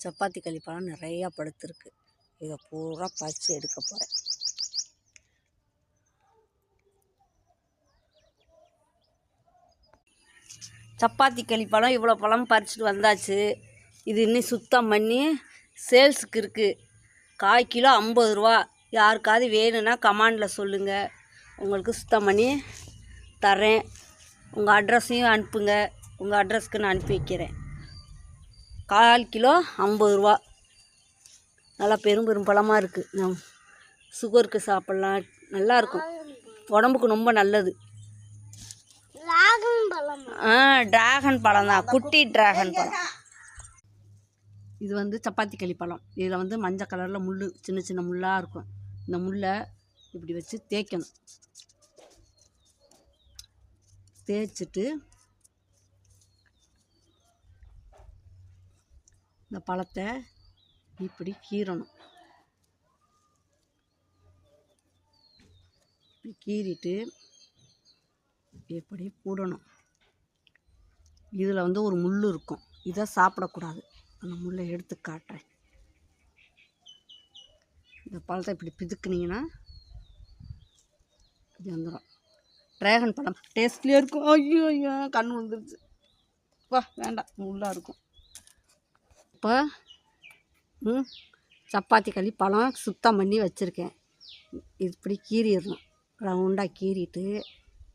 சப்பாத்தி களிப்பழம் நிறையா படுத்துருக்கு. இதை பூரா பறித்து எடுக்க போகிறேன். சப்பாத்தி களிப்பழம் இவ்வளோ பழம் பறிச்சுட்டு வந்தாச்சு. இது இன்னும் சுத்தம் பண்ணி சேல்ஸுக்கு இருக்குது. 1/4 கிலோ 50 ரூபா. யாருக்காவது வேணும்னா கமெண்டில் சொல்லுங்கள், உங்களுக்கு சுத்தம் பண்ணி தரேன். உங்கள் அட்ரஸையும் அனுப்புங்க, உங்கள் அட்ரஸ்க்கு நான் அனுப்பி வைக்கிறேன். 1/4 கிலோ 50 ரூபா. நல்லா பெரும் பழமாக இருக்குது. சுகருக்கு சாப்பிட்லாம், நல்லாயிருக்கும், உடம்புக்கு ரொம்ப நல்லது. டிராகன் பழம் தான், குட்டி டிராகன் பழம். இது வந்து சப்பாத்தி களிப்பழம். இதில் வந்து மஞ்சள் கலரில் முள், சின்ன சின்ன முள்ளாக இருக்கும். இந்த முள்ளை இப்படி வச்சு தேய்க்கணும். தேய்ச்சிட்டு இந்த பழத்தை இப்படி கீறணும். இப்படி கீறிட்டு இப்படி போடணும். இதில் வந்து ஒரு முள் இருக்கும், இதை சாப்பிடக்கூடாது. அந்த முள்ளை எடுத்து காட்டுறேன். இந்த பழத்தை இப்படி பிதுக்குனிங்கன்னா இது வந்துடும். டிராகன் பழம் டேஸ்ட்லேயே இருக்கும். ஐயோ ஐயோ கண் வந்துருச்சு. வேண்டாம், முள்ளாக இருக்கும். இப்போ சப்பாத்தி களி பழம் சுத்தம் பண்ணி வச்சுருக்கேன். இப்படி கீறிடணும். ரவுண்டாக கீறிட்டு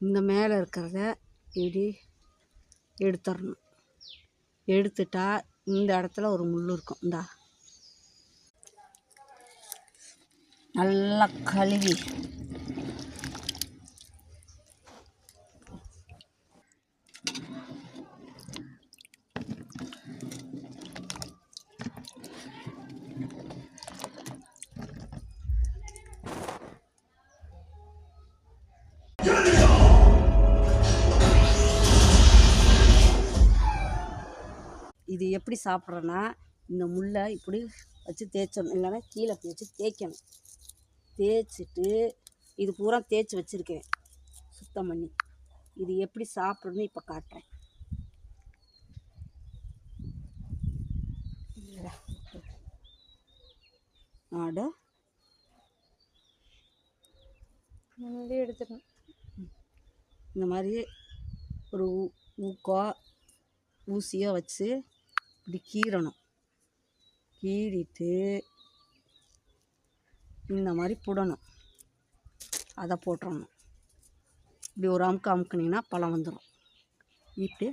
இந்த மேலே இருக்கிறத இப்படி எடுத்துடணும். எடுத்துட்டா இந்த இடத்துல ஒரு முள் இருக்கும். இந்தா நல்லா கழுவி இது எப்படி சாப்பிட்றேன்னா, இந்த முள்ளை இப்படி வச்சு தேய்ச்சணும், இல்லைன்னா கீழே வச்சு தேய்க்கணும். தேய்ச்சிட்டு இது பூரா தேய்ச்சி வச்சுருக்கேன் சுத்தம் பண்ணி. இது எப்படி சாப்பிட்றதுன்னு இப்போ காட்டுறேன். எடுத்துக்கணும். இந்த மாதிரி ஒரு ஊக்கோ ஊசியோ வச்சு இப்படி கீறணும். கீறிட்டு இந்த மாதிரி புடணும். அதை போட்டுறணும். இப்படி ஒரு அமுக்கு அமுக்குனிங்கன்னா பழம் வந்துடும். இப்படி